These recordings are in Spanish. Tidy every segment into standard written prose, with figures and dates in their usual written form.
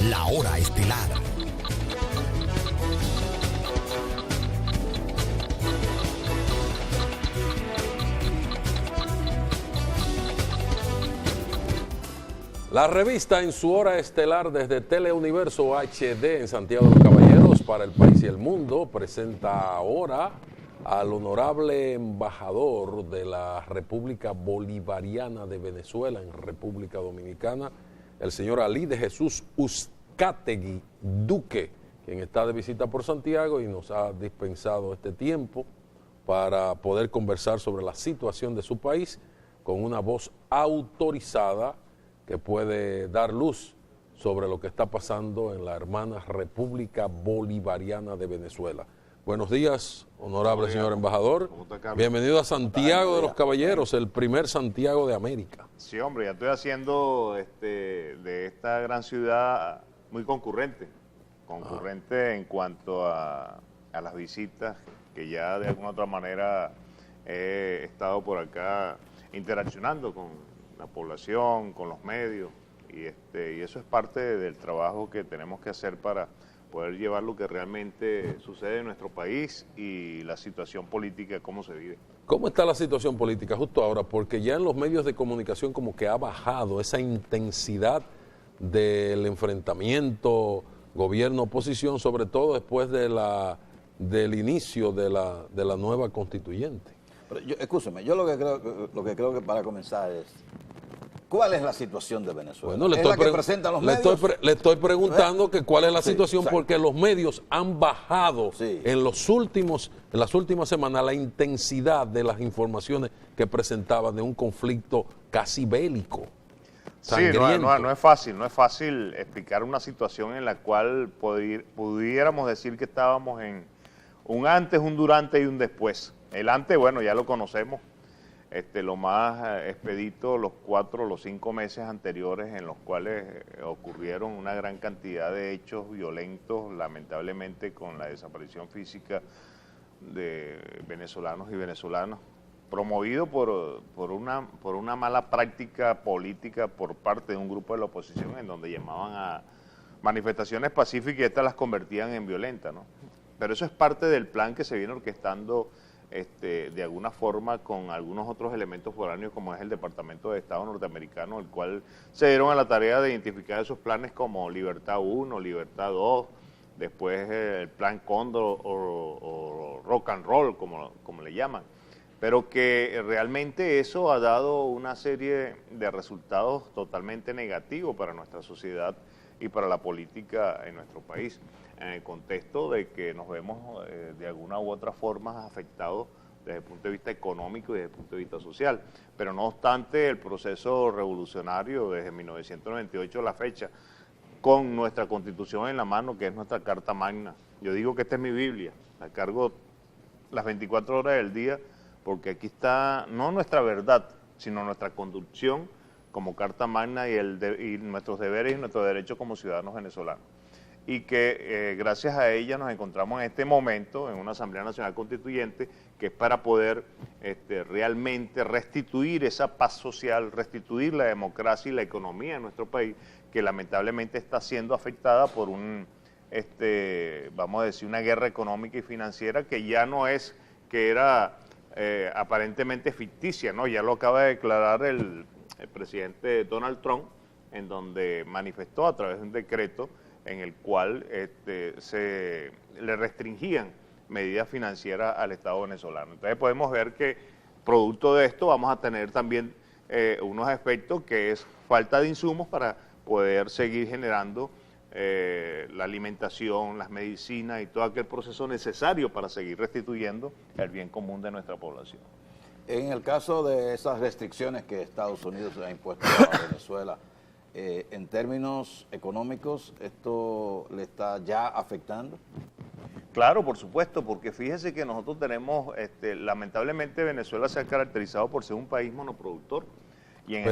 La Hora Estelar. La revista en su hora estelar desde Teleuniverso HD en Santiago de los Caballeros para el país y el mundo presenta ahora al honorable embajador de la República Bolivariana de Venezuela en República Dominicana, el señor Ali de Jesús Uzcategui Duque, quien está de visita por Santiago y nos ha dispensado este tiempo para poder conversar sobre la situación de su país con una voz autorizada que puede dar luz sobre lo que está pasando en la hermana República Bolivariana de Venezuela. Buenos días, honorable señor embajador. Bienvenido a Santiago de los Caballeros, el primer Santiago de América. Sí, hombre, ya estoy haciendo de esta gran ciudad muy concurrente en cuanto a las visitas, que ya de alguna otra manera he estado por acá interaccionando con la población, con los medios, y eso es parte del trabajo que tenemos que hacer para poder llevar lo que realmente sucede en nuestro país y la situación política, cómo se vive. ¿Cómo está la situación política justo ahora? Porque ya en los medios de comunicación como que ha bajado esa intensidad del enfrentamiento gobierno-oposición, sobre todo después del inicio de la nueva constituyente. Pero escúcheme, yo lo que creo que para comenzar es, ¿cuál es la situación de Venezuela? Bueno, ¿Es la que presentan los medios? Le estoy preguntando que cuál es la situación, exacto. porque los medios han bajado en las últimas semanas la intensidad de las informaciones que presentaban de un conflicto casi bélico. Sí, no es fácil explicar una situación en la cual pudiéramos decir que estábamos en un antes, un durante y un después. El antes, bueno, ya lo conocemos, lo más expedito, los 5 meses anteriores en los cuales ocurrieron una gran cantidad de hechos violentos, lamentablemente con la desaparición física de venezolanos y venezolanas, promovido por una mala práctica política por parte de un grupo de la oposición, en donde llamaban a manifestaciones pacíficas y estas las convertían en violentas, ¿no? Pero eso es parte del plan que se viene orquestando de alguna forma con algunos otros elementos foráneos, como es el Departamento de Estado norteamericano, el cual se dieron a la tarea de identificar esos planes como Libertad 1, Libertad 2, después el Plan Cóndor o Rock and Roll, como le llaman, pero que realmente eso ha dado una serie de resultados totalmente negativos para nuestra sociedad y para la política en nuestro país, en el contexto de que nos vemos de alguna u otra forma afectados desde el punto de vista económico y desde el punto de vista social. Pero no obstante, el proceso revolucionario desde 1998 a la fecha, con nuestra Constitución en la mano, que es nuestra Carta Magna. Yo digo que esta es mi Biblia, la cargo las 24 horas del día, porque aquí está no nuestra verdad, sino nuestra conducción como Carta Magna y nuestros deberes y nuestros derechos como ciudadanos venezolanos. Y que gracias a ella nos encontramos en este momento en una Asamblea Nacional Constituyente que es para poder realmente restituir esa paz social, restituir la democracia y la economía en nuestro país, que lamentablemente está siendo afectada por vamos a decir, una guerra económica y financiera que ya no es, que era aparentemente ficticia, ¿no? Ya lo acaba de declarar el presidente Donald Trump, en donde manifestó a través de un decreto en el cual se le restringían medidas financieras al Estado venezolano. Entonces podemos ver que producto de esto vamos a tener también unos efectos, que es falta de insumos para poder seguir generando la alimentación, las medicinas y todo aquel proceso necesario para seguir restituyendo el bien común de nuestra población. En el caso de esas restricciones que Estados Unidos ha impuesto a Venezuela, en términos económicos, ¿esto le está ya afectando? Claro, por supuesto, porque fíjese que nosotros tenemos, lamentablemente Venezuela se ha caracterizado por ser un país monoproductor. Y en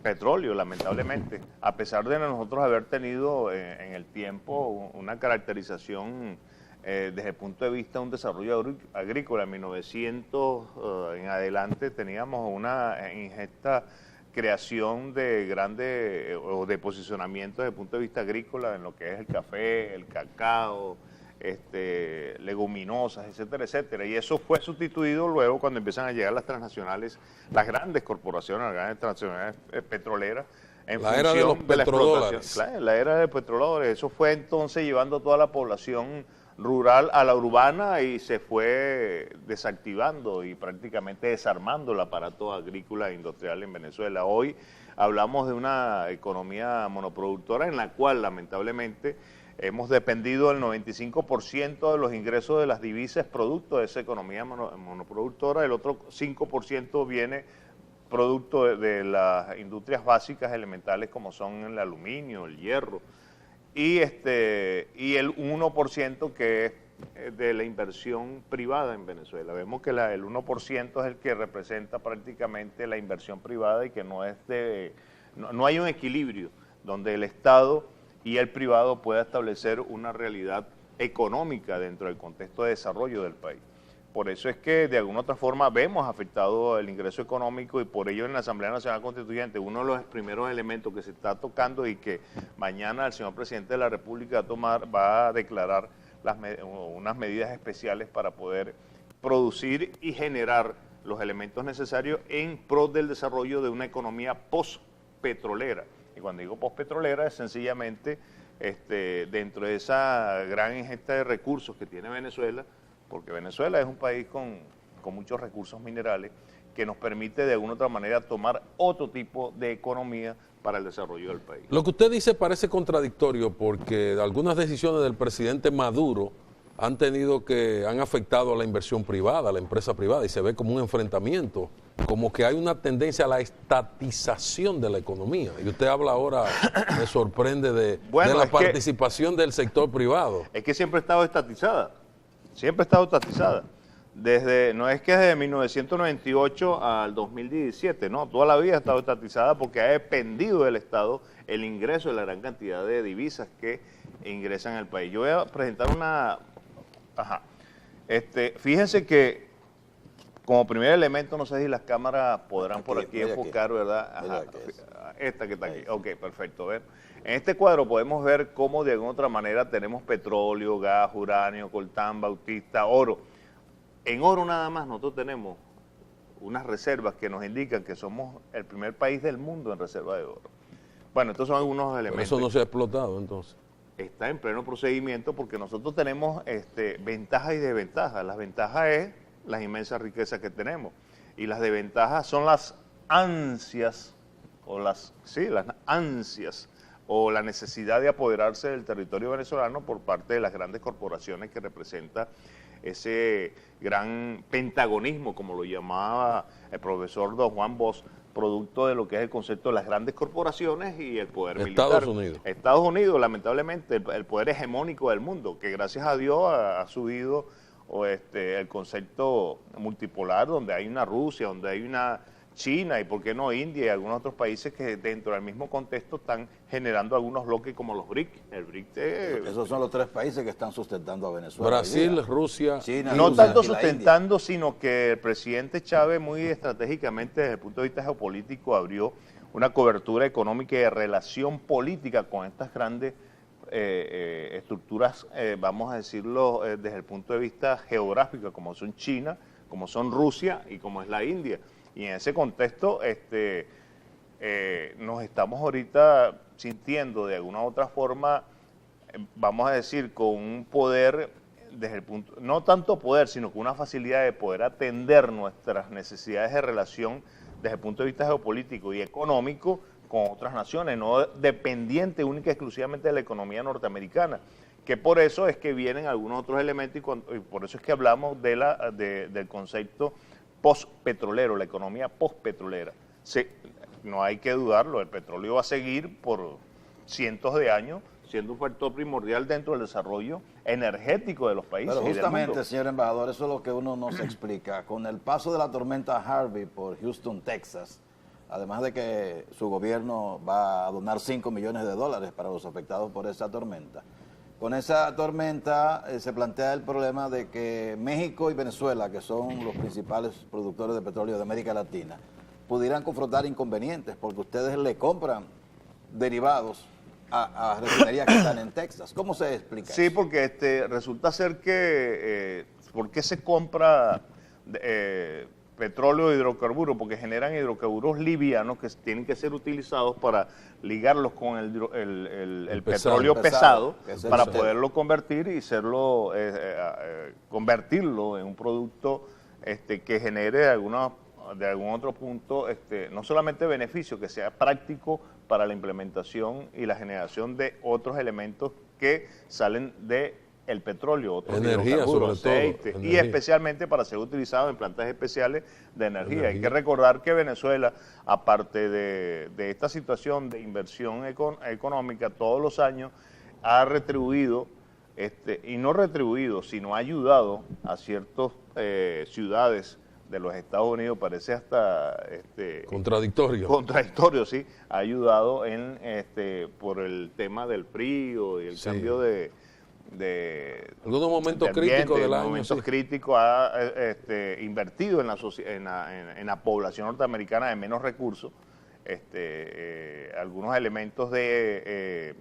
petróleo, lamentablemente, a pesar de nosotros haber tenido en el tiempo una caracterización desde el punto de vista de un desarrollo agrícola. En 1900 en adelante teníamos una ingesta creación de grandes o de posicionamiento desde el punto de vista agrícola en lo que es el café, el cacao, leguminosas, etcétera, etcétera. Y eso fue sustituido luego cuando empiezan a llegar las transnacionales, las grandes corporaciones, las grandes transnacionales petroleras, en la era de los petrodólares. Claro, la era de petrodólares. Eso fue entonces llevando toda la población rural a la urbana y se fue desactivando y prácticamente desarmando el aparato agrícola e industrial en Venezuela. Hoy hablamos de una economía monoproductora en la cual lamentablemente hemos dependido del 95% de los ingresos de las divisas producto de esa economía monoproductora, el otro 5% viene producto de las industrias básicas elementales como son el aluminio, el hierro, y el 1% que es de la inversión privada en Venezuela. Vemos que el 1% es el que representa prácticamente la inversión privada y que no hay un equilibrio donde el Estado y el privado pueda establecer una realidad económica dentro del contexto de desarrollo del país. Por eso es que de alguna otra forma vemos afectado el ingreso económico y por ello en la Asamblea Nacional Constituyente uno de los primeros elementos que se está tocando y que mañana el señor Presidente de la República va a declarar unas medidas especiales para poder producir y generar los elementos necesarios en pro del desarrollo de una economía post-petrolera. Y cuando digo post-petrolera es sencillamente dentro de esa gran ingesta de recursos que tiene Venezuela, porque Venezuela es un país con muchos recursos minerales que nos permite de alguna otra manera tomar otro tipo de economía para el desarrollo del país. Lo que usted dice parece contradictorio porque algunas decisiones del presidente Maduro han afectado a la inversión privada, a la empresa privada, y se ve como un enfrentamiento, como que hay una tendencia a la estatización de la economía. Y usted habla ahora, me sorprende de la participación del sector privado. Es que siempre ha estado estatizada. Siempre ha estado estatizada. No es que desde 1998 al 2017, no, toda la vida ha estado estatizada porque ha dependido del Estado el ingreso de la gran cantidad de divisas que ingresan al país. Yo voy a presentar fíjense que como primer elemento, no sé si las cámaras podrán por aquí enfocar, ¿verdad? Ajá, esta que está aquí. Ok, perfecto. ¿Ver? En este cuadro podemos ver cómo de alguna otra manera tenemos petróleo, gas, uranio, coltán, bautista, oro. En oro nada más nosotros tenemos unas reservas que nos indican que somos el primer país del mundo en reserva de oro. Bueno, estos son algunos elementos. Pero eso no se ha explotado entonces. Está en pleno procedimiento porque nosotros tenemos ventajas y desventajas. Las ventajas es las inmensas riquezas que tenemos y las desventajas son las ansias o la necesidad de apoderarse del territorio venezolano por parte de las grandes corporaciones que representa ese gran pentagonismo, como lo llamaba el profesor don Juan Bosch, producto de lo que es el concepto de las grandes corporaciones y el poder militar. Estados Unidos, lamentablemente, el poder hegemónico del mundo, que gracias a Dios ha subido el concepto multipolar, donde hay una Rusia, donde hay una China y por qué no India y algunos otros países que dentro del mismo contexto están generando algunos bloques como los BRIC. El BRIC esos son los tres países que están sustentando a Venezuela. Brasil, Rusia, China. No tanto sustentando, sino que el presidente Chávez muy estratégicamente desde el punto de vista geopolítico abrió una cobertura económica y de relación política con estas grandes estructuras, vamos a decirlo desde el punto de vista geográfico, como son China, como son Rusia y como es la India. Y en ese contexto nos estamos ahorita sintiendo de alguna u otra forma, vamos a decir, con un poder, desde el punto, no tanto poder, sino con una facilidad de poder atender nuestras necesidades de relación desde el punto de vista geopolítico y económico con otras naciones, no dependiente única y exclusivamente de la economía norteamericana, que por eso es que vienen algunos otros elementos y por eso es que hablamos del concepto postpetrolero, la economía postpetrolera. No hay que dudarlo, el petróleo va a seguir por cientos de años siendo un factor primordial dentro del desarrollo energético de los países. Pero justamente, señor embajador, eso es lo que uno no se explica. Con el paso de la tormenta Harvey por Houston, Texas, además de que su gobierno va a donar $5 millones para los afectados por esa tormenta, con esa tormenta se plantea el problema de que México y Venezuela, que son los principales productores de petróleo de América Latina, pudieran confrontar inconvenientes, porque ustedes le compran derivados a refinerías que están en Texas. ¿Cómo se explica? Sí, porque resulta ser que, ¿por qué se compra petróleo e hidrocarburos? Porque generan hidrocarburos livianos que tienen que ser utilizados para ligarlos con el petróleo pesado para poderlo convertir y convertirlo en un producto que genere de algún otro punto, no solamente beneficio, que sea práctico para la implementación y la generación de otros elementos que salen de el petróleo, otros hidrocarburos, aceite, y especialmente para ser utilizado en plantas especiales de energía. Hay que recordar que Venezuela, aparte de esta situación de inversión económica, todos los años ha retribuido, y no retribuido, sino ha ayudado a ciertas ciudades de los Estados Unidos, parece hasta contradictorio, sí, ha ayudado en por el tema del frío y el cambio de algunos momentos críticos del año. Momentos críticos ha invertido en la población norteamericana de menos recursos, algunos elementos de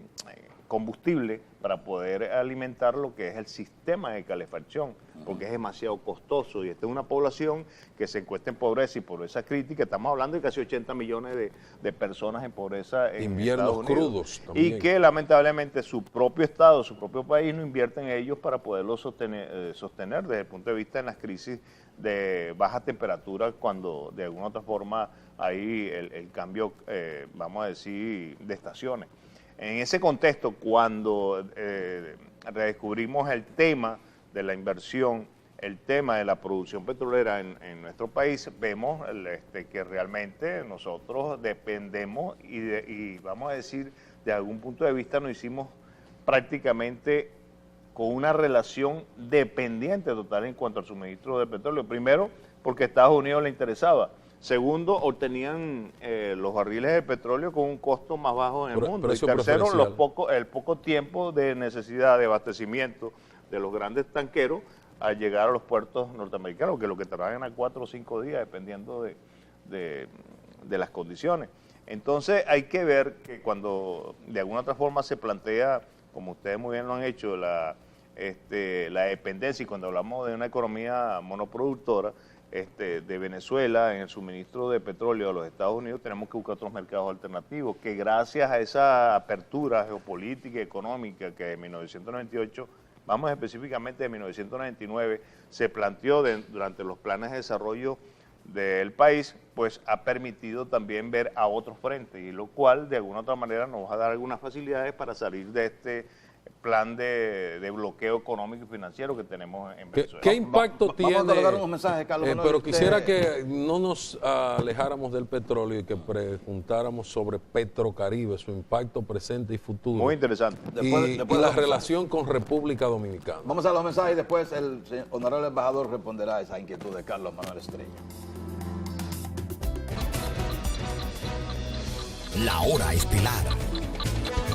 combustible para poder alimentar lo que es el sistema de calefacción, porque es demasiado costoso, y esta es una población que se encuentra en pobreza y pobreza crítica. Estamos hablando de casi 80 millones de personas en pobreza en inviernos Estados Unidos, crudos también. y que lamentablemente su propio estado, su propio país no invierte en ellos para poderlo sostener desde el punto de vista de las crisis de baja temperatura, cuando de alguna otra forma hay el cambio, vamos a decir, de estaciones. En ese contexto, cuando redescubrimos el tema de la inversión, el tema de la producción petrolera en nuestro país, vemos que realmente nosotros dependemos y vamos a decir, de algún punto de vista nos hicimos prácticamente con una relación dependiente total en cuanto al suministro de petróleo. Primero, porque a Estados Unidos le interesaba. Segundo, obtenían los barriles de petróleo con un costo más bajo en el mundo. Y tercero, el poco tiempo de necesidad de abastecimiento de los grandes tanqueros al llegar a los puertos norteamericanos, que lo que tardan a 4 o 5 días, dependiendo de las condiciones. Entonces hay que ver que cuando de alguna otra forma se plantea, como ustedes muy bien lo han hecho, la dependencia, y cuando hablamos de una economía monoproductora, de Venezuela en el suministro de petróleo a los Estados Unidos, tenemos que buscar otros mercados alternativos, que gracias a esa apertura geopolítica y económica que en 1998, vamos específicamente de 1999, se planteó durante los planes de desarrollo del país, pues ha permitido también ver a otros frentes, y lo cual de alguna otra manera nos va a dar algunas facilidades para salir de este plan de bloqueo económico y financiero que tenemos en Venezuela. ¿Qué impacto tiene? Vamos a colocar unos mensajes, Carlos. Pero quisiera que no nos alejáramos del petróleo y que preguntáramos sobre Petrocaribe, su impacto presente y futuro. Muy interesante. Y la relación con República Dominicana. Vamos a los mensajes y después el honorable embajador responderá a esa inquietud de Carlos Manuel Estrella. La hora estelar.